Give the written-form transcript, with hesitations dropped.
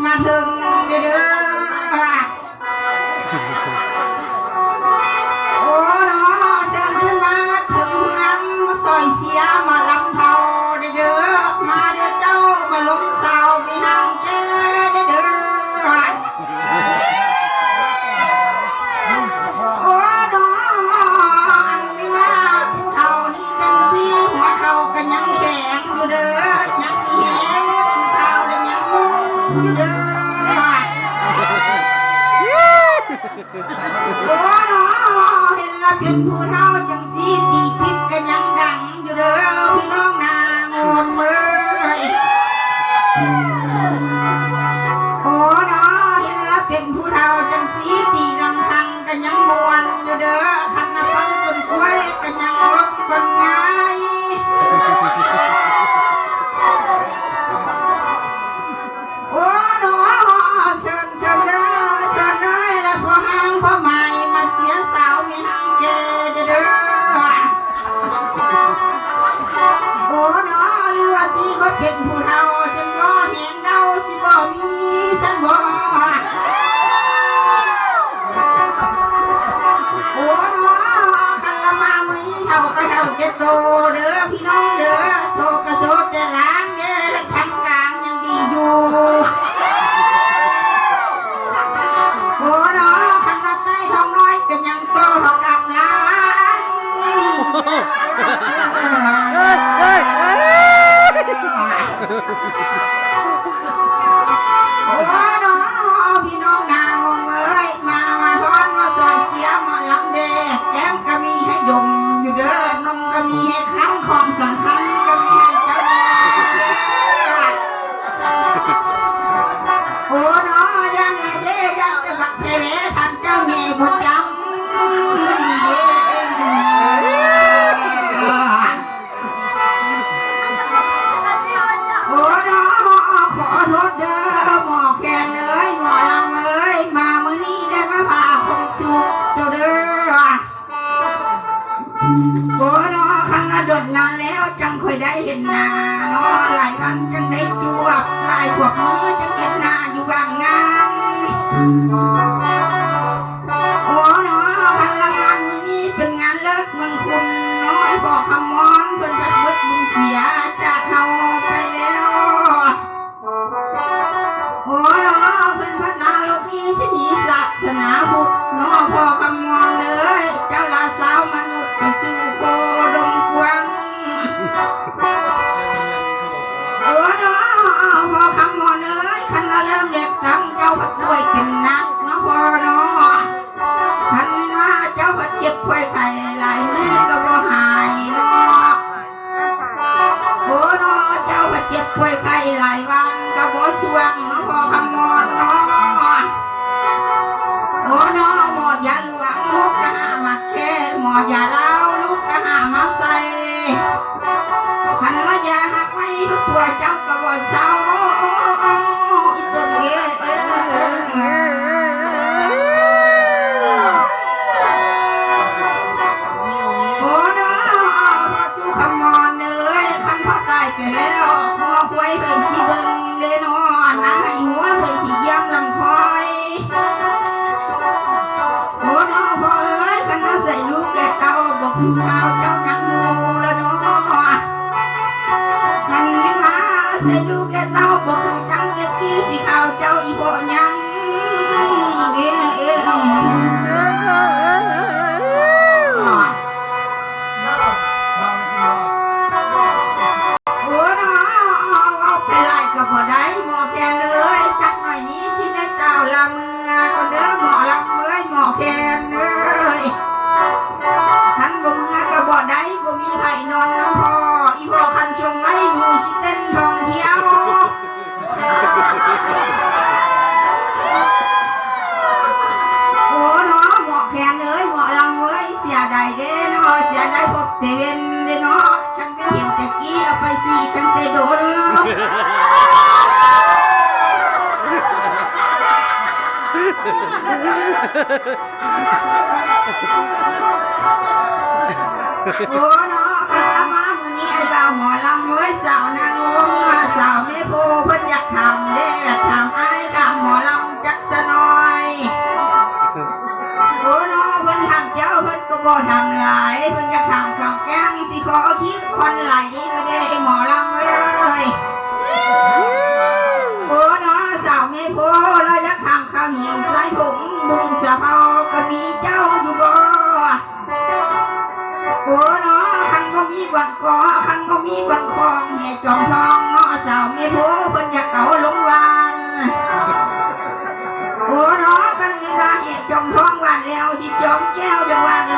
มาถึงเด้อโอ้เนาะเชิญขึ้นมาถึงงานมาซอยเสียมาลำเทาเด้อมาเด้อเจ้ามาล้มเสามีหางแก่เด้อโอ้เนาะอันไม่ว่าผู้เฒ่านี่จังสิหัวเฒ่ากันยังแข็งอยู่เด้อยังแข็งผู้เฒ่าเลยยังอยู่เด้อโอ้เนาะเห็นแล้วเป็นผู้เฒ่าจังสิตีพิษกันยังดังอยู่เด้อพี่น้องนางงเอ้ยโอ้เนาะเห็นแล้วเป็นผู้เฒ่าจังสิตีรำพังกันยังมวนอยู่เด้อคันฟังต้นกล้วยกันยังรบกันง่ายโอ้เนาะเชิญเชิญเด้อเชิญเด้อแล้วพอห้างพอใหม่มาเสียสาวมีห้างเกเด้อโอ้เนาะหรือว่าที่เขาเป็นผู้เฒ่าฉันบ่เห็นเดาสิบ่มีฉันบ่โอ้เนาะคันละมามื้อนี้เฒ่าก็เฒ่าแต่โตเด้อพี่น้องเด้อโซก็โซแต่ล้างเด้อและทางกลางยังดีอยู่โอ้เนาะคันว่าใต้ท้องน้อยก็ยังโตกับล้างโอ้เนาะพี่น้องนางงเอ้ยมาทอนมาซอยเสียมาลำเดแก้มก็มีให้ดมอยู่เด้อนมก็มีให้คั้นของสำคัญก็มีให้เจ้าโอ้เนาะยังไงเด้ยังจะผักเทเวทำเจ้าเง่บุญจำโอ้เนาะขอโทษเด้อหมอแคนเอ้ยหมอลำเอ้ยมามื้อนี้ได้มาพาคนสุขเจ้าเด้อโอ้เนาะคันละดดนานแล้วจังค่อยได้เห็นหน้าเนาะหลายวันจังได้จวบหลายพวกมือจังเห็นหน้าอยู่บางงานโอ้เนาะคันละงานมื้อนี้เป็นงานเลิกเมืองคุณน้อยพ่อคำมอนเพิ่นพัดเบิดบุญเสียจากเฮาไปแล้วโอ้เนาะเพิ่นพัดลาโลกนี้สิหนีศาสนาพุทธเนาะพ่อคำมอนเลยเจ้าลาสาวมนุษย์ไปสู่โคดงกวางโอ้เนาะพ่อคำมอนเลยคันละเริ่มเด็กตั้งเจ้าพัดด้วยเป็นนักเนาะพ่อเนาะคันว่าเจ้าพัดเจ็บไข้ไข้หลายมือก็บ่หายเนาะโอ้เนาะเจ้าพัดเจ็บไข้ไข้หลายวันก็บ่ช่วงเนาะพ่อคำมอนเนาะโอ้เนาะหมอยาหลวงลูกก็หามาแค่หมอยาเล่าลูกก็หามาใส่คันว่ายาหักไว้ทุกตัวเจ้าก็บ่เศร้าอีตัวเงี้ยโอ้เนาะพ่อจูคำมอนเลยคันพ่อตายไปแล้วหัวหวยเพิ่นสิเบิ่งเด้เนาะนางให้หัวเพิ่นสิเยี่ยมลำคอยโอ้เนาะพ่อเอ้ยคันว่าใส่ลูกและเต้าบ่คือข้าวเจ้ายังอยู่แล้วเนาะมันไม่มาใส่ลูกและเต้าบ่คือจังเก็บกี้สิข้าวเจ้าอีบ่ยังโอ้เนาะเอาไปไล่ก็บ่ได้หมอแคนเลยจักหน่อยนี้สิได้เจ้าลำมือก็เด้อหมอลำเอ้ยหมอแคนเอ้ยท่านบ่มือก็บ่ได้บ่มีไผนอนน้ำพออีพ่อคันชงไว้หนูสิเต้นทองเที่ยวโอ้เนาะหมอแคนเอ้ยหมอลำเอ้ยเสียดายเด้เนาะเสียดายพบเทเวนเด้เนาะฉันไปเห็นแต่กี้เอาไปสิตั้งแต่โดนโอ้เนาะคันละมามื้อนี้ไอ้บ่าวหมอลำเอ้ยสาวนางงสาวแม่โพเพิ่นอยากทำเด้ละทำไอ้ก ทำหลายเพิ่งจะทำความแกล้งสิขอคิดควันไหลก็ได้หมอลำเลยโอ้เนาะสาวไม่พอเราจะทำข้าวเหนียวใส่ผงบุงสะเพาก็มีเจ้าอยู่บ่โอ้เนาะคันก็มีบันกอคันก็มีบันคองแห่จอมทองเนาะสาวไม่พอเพิ่นอยากเก่าลงวานโอ้เนาะคันเงินตาแห่จอมทองวานแล้วสิจอมแก้วจะวานล